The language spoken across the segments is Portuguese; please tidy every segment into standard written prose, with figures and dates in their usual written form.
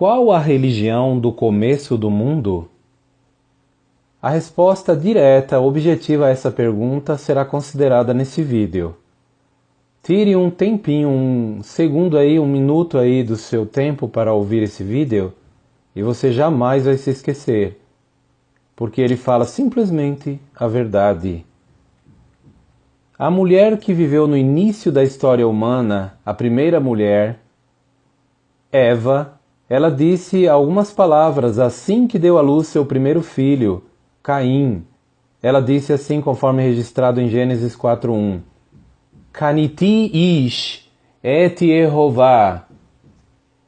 Qual a religião do começo do mundo? A resposta direta, objetiva a essa pergunta será considerada nesse vídeo. Tire um tempinho, um segundo aí, um minuto aí do seu tempo para ouvir esse vídeo e você jamais vai se esquecer, porque ele fala simplesmente a verdade. A mulher que viveu no início da história humana, a primeira mulher, Eva, ela disse algumas palavras assim que deu à luz seu primeiro filho, Caim. Ela disse assim conforme registrado em Gênesis 4:1. Kaniti ish et Yehová.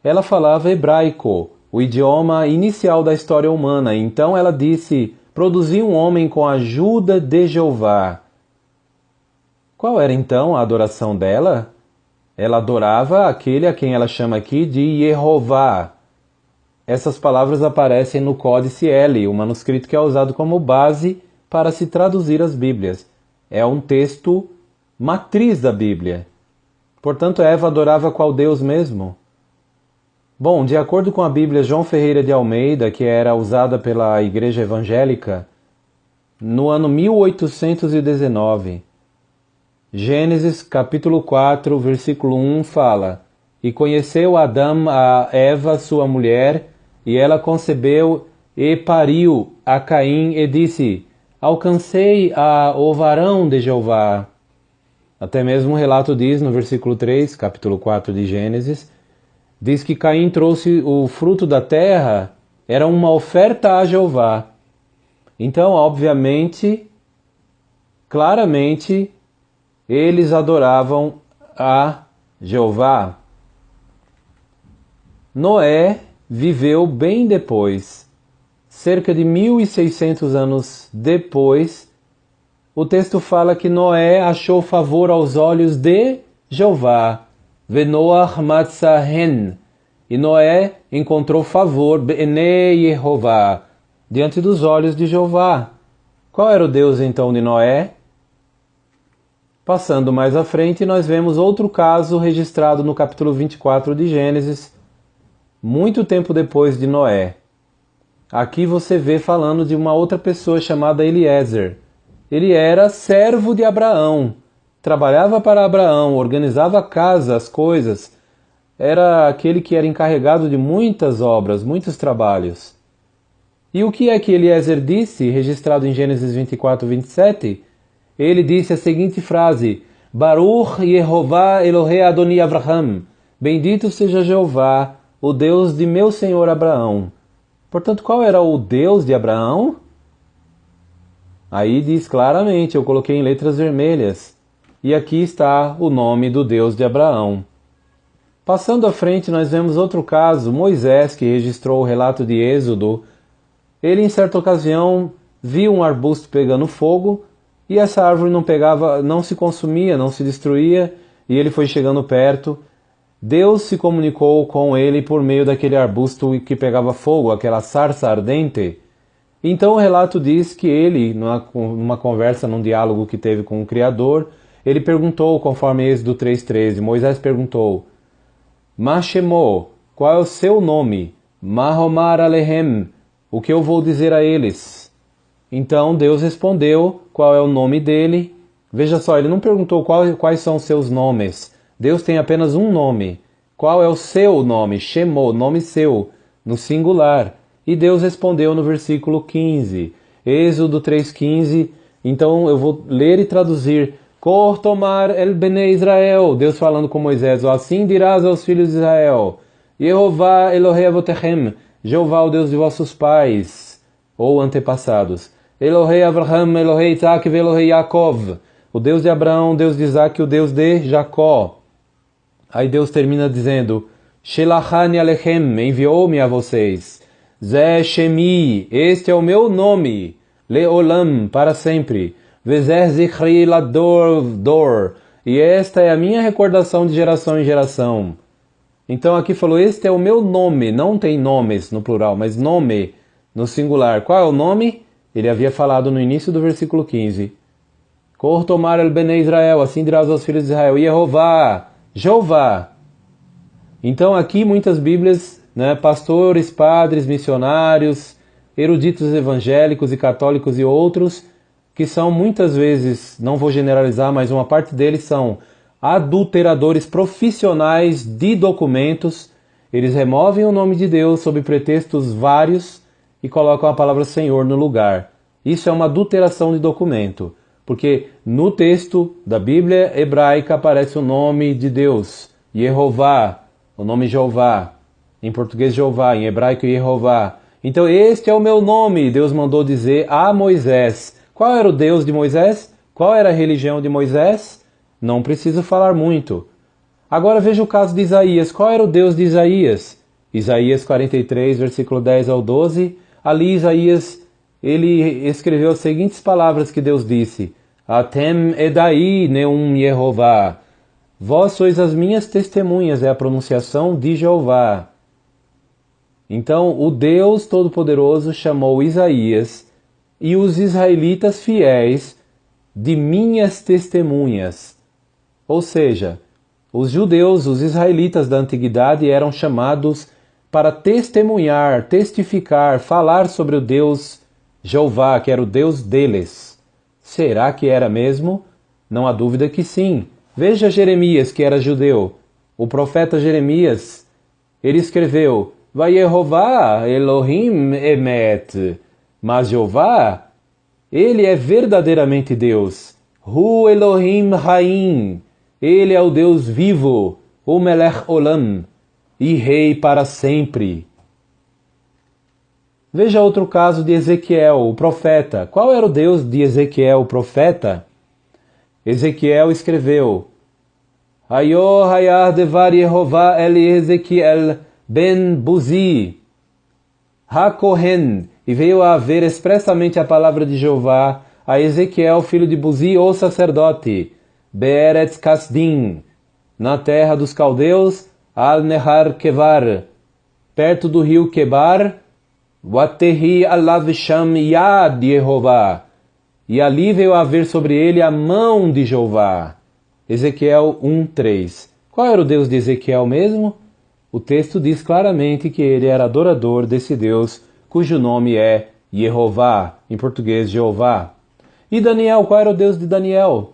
Ela falava hebraico, o idioma inicial da história humana. Então ela disse, produzi um homem com a ajuda de Jeová. Qual era então a adoração dela? Ela adorava aquele a quem ela chama aqui de Yehová. Essas palavras aparecem no Códice L, o manuscrito que é usado como base para se traduzir as Bíblias. É um texto matriz da Bíblia. Portanto, Eva adorava qual Deus mesmo? Bom, de acordo com a Bíblia João Ferreira de Almeida, que era usada pela Igreja Evangélica, no ano 1819, Gênesis capítulo 4, versículo 1 fala: E conheceu Adão a Eva, sua mulher, e ela concebeu e pariu a Caim e disse: Alcancei o varão de Jeová. Até mesmo o relato diz no versículo 3, capítulo 4 de Gênesis, diz que Caim trouxe o fruto da terra, era uma oferta a Jeová. Então, obviamente, claramente, eles adoravam a Jeová. Noé viveu bem depois, cerca de 1600 anos depois. O texto fala que Noé achou favor aos olhos de Jeová. Venoach matzahen. E Noé encontrou favor, B'nei Yehová, diante dos olhos de Jeová. Qual era o Deus então de Noé? Passando mais à frente, nós vemos outro caso registrado no capítulo 24 de Gênesis, muito tempo depois de Noé. Aqui você vê falando de uma outra pessoa chamada Eliezer. Ele era servo de Abraão, trabalhava para Abraão, organizava a casa, as coisas. Era aquele que era encarregado de muitas obras, muitos trabalhos. E o que é que Eliezer disse, registrado em Gênesis 24, 27? Ele disse a seguinte frase: Baruch Yehová Elohei Adoni Avraham. Bendito seja Jeová, o Deus de meu senhor Abraão. Portanto, qual era o Deus de Abraão? Aí diz claramente, eu coloquei em letras vermelhas. E aqui está o nome do Deus de Abraão. Passando à frente, nós vemos outro caso, Moisés, que registrou o relato de Êxodo. Ele, em certa ocasião, viu um arbusto pegando fogo, e essa árvore não se consumia, não se destruía, e ele foi chegando perto. Deus se comunicou com ele por meio daquele arbusto que pegava fogo, aquela sarça ardente. Então o relato diz que ele, numa conversa, num diálogo que teve com o Criador, ele perguntou, conforme Êxodo 3,13, Moisés perguntou: Ma Shemo, qual é o seu nome? Ma Homar Alehem, o que eu vou dizer a eles? Então Deus respondeu qual é o nome dele. Veja só, ele não perguntou quais são os seus nomes. Deus tem apenas um nome. Qual é o seu nome? Shemo, nome seu, no singular. E Deus respondeu no versículo 15. Êxodo 3,15. Então eu vou ler e traduzir. Kor tomar el bnei Israel. Deus falando com Moisés. Assim dirás aos filhos de Israel. Yehová Elohei avotechem. Jeová, o Deus de vossos pais ou antepassados. Elohei Avraham, Elohei Isaac e Elohei Yaakov. O Deus de Abraão, o Deus de Isaac e o Deus de Jacó. Aí Deus termina dizendo: Shelachani alechem, enviou-me a vocês. Zé Shemi, este é o meu nome. Leolam, para sempre. Vezer zichri lador, e esta é a minha recordação de geração em geração. Então aqui falou, este é o meu nome, não tem nomes no plural, mas nome no singular. Qual é o nome? Ele havia falado no início do versículo 15. Kor tomar el bnei Israel, assim dirás aos filhos de Israel, Yehová, Jeová. Então aqui muitas Bíblias né, pastores, padres, missionários, eruditos evangélicos e católicos e outros, que são muitas vezes, não vou generalizar, mas uma parte deles são adulteradores profissionais de documentos. Eles removem o nome de Deus sob pretextos vários e colocam a palavra Senhor no lugar. Isso é uma adulteração de documento, porque no texto da Bíblia hebraica aparece o nome de Deus, Yehová, o nome Jeová, em português Jeová, em hebraico Yehová. Então este é o meu nome, Deus mandou dizer a Moisés. Qual era o Deus de Moisés? Qual era a religião de Moisés? Não preciso falar muito. Agora veja o caso de Isaías. Qual era o Deus de Isaías? Isaías 43, versículo 10 ao 12. Ali Isaías, ele escreveu as seguintes palavras que Deus disse: Atem edai neum Yehová. Vós sois as minhas testemunhas, é a pronunciação de Jeová. Então o Deus Todo-Poderoso chamou Isaías e os israelitas fiéis de minhas testemunhas. Ou seja, os judeus, os israelitas da antiguidade eram chamados para testemunhar, testificar, falar sobre o Deus Jeová, que era o Deus deles. Será que era mesmo? Não há dúvida que sim. Veja Jeremias, que era judeu. O profeta Jeremias, ele escreveu: Vayehová Elohim emet. Mas Jeová, ele é verdadeiramente Deus. Hu Elohim Haim. Ele é o Deus vivo, o Melech Olam, e Rei para sempre. Veja outro caso de Ezequiel, o profeta. Qual era o Deus de Ezequiel, o profeta? Ezequiel escreveu: Hayo hayah devar Yehová el Ezequiel ben Buzi, ha-Kohen. E veio a haver expressamente a palavra de Jeová a Ezequiel, filho de Buzi, o sacerdote, Be'eretz Kasdim, na terra dos caldeus, al-Nehar Kevar, perto do rio Kebar, Watehi alav sham yad Yehová, e ali veio a haver sobre ele a mão de Jeová. Ezequiel 1:3. Qual era o Deus de Ezequiel mesmo? O texto diz claramente que ele era adorador desse Deus, cujo nome é Yehová, em português Jeová. E Daniel, qual era o Deus de Daniel?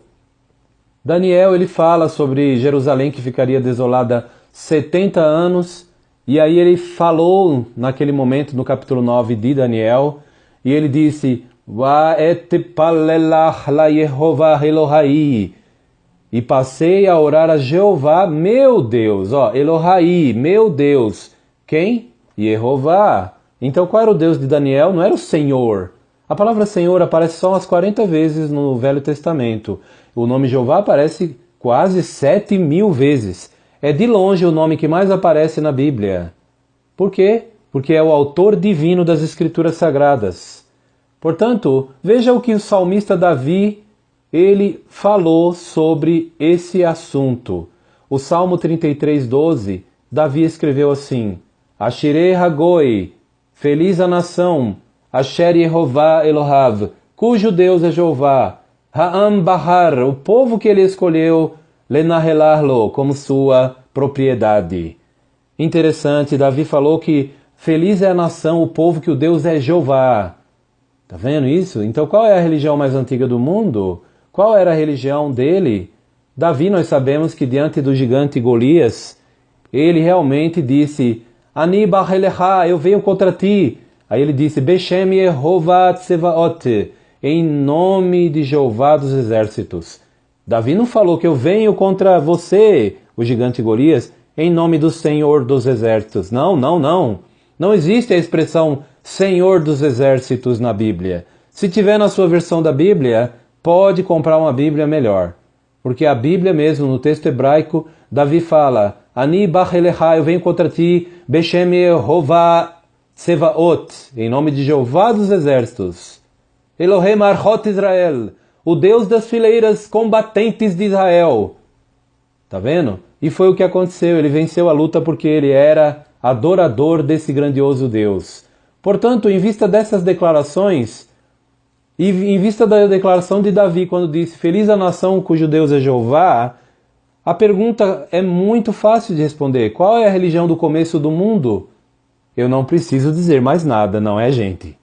Daniel, ele fala sobre Jerusalém que ficaria desolada 70 anos, e aí ele falou naquele momento no capítulo 9 de Daniel, e ele disse: Va et palelach la Yehová Elohai, e passei a orar a Jeová, meu Deus, Elohai, meu Deus. Quem? Yehová. Então qual era o Deus de Daniel? Não era o Senhor. A palavra Senhor aparece só umas 40 vezes no Velho Testamento. O nome Jeová aparece quase 7.000 vezes. É de longe o nome que mais aparece na Bíblia. Por quê? Porque é o autor divino das Escrituras Sagradas. Portanto, veja o que o salmista Davi, ele falou sobre esse assunto. O Salmo 33:12, Davi escreveu assim: Ashirei Hagoi, feliz a nação, Asher Yehová Elohav, cujo Deus é Jeová, Ha'am Bahar, o povo que ele escolheu, Lenahelarlo, como sua propriedade. Interessante, Davi falou que feliz é a nação, o povo que o Deus é Jeová. Tá vendo isso? Então qual é a religião mais antiga do mundo? Qual era a religião dele? Davi, nós sabemos que diante do gigante Golias, ele realmente disse: Ani Bahelecha, eu venho contra ti. Aí ele disse: Beshem Yehová Tsevaot, em nome de Jeová dos exércitos. Davi não falou que eu venho contra você, o gigante Golias, em nome do Senhor dos exércitos. Não, não, não. Não existe a expressão Senhor dos exércitos na Bíblia. Se tiver na sua versão da Bíblia, pode comprar uma Bíblia melhor. Porque a Bíblia mesmo, no texto hebraico, Davi fala: Ani Bahelecha, eu venho contra ti, Beshem Yehová Tsevaot, em nome de Jeová dos exércitos. Elohim Archot Israel, o Deus das fileiras combatentes de Israel. Tá vendo? E foi o que aconteceu, ele venceu a luta porque ele era adorador desse grandioso Deus. Portanto, em vista dessas declarações, e em vista da declaração de Davi, quando disse: Feliz a nação cujo Deus é Jeová, a pergunta é muito fácil de responder. Qual é a religião do começo do mundo? Eu não preciso dizer mais nada, não é, gente?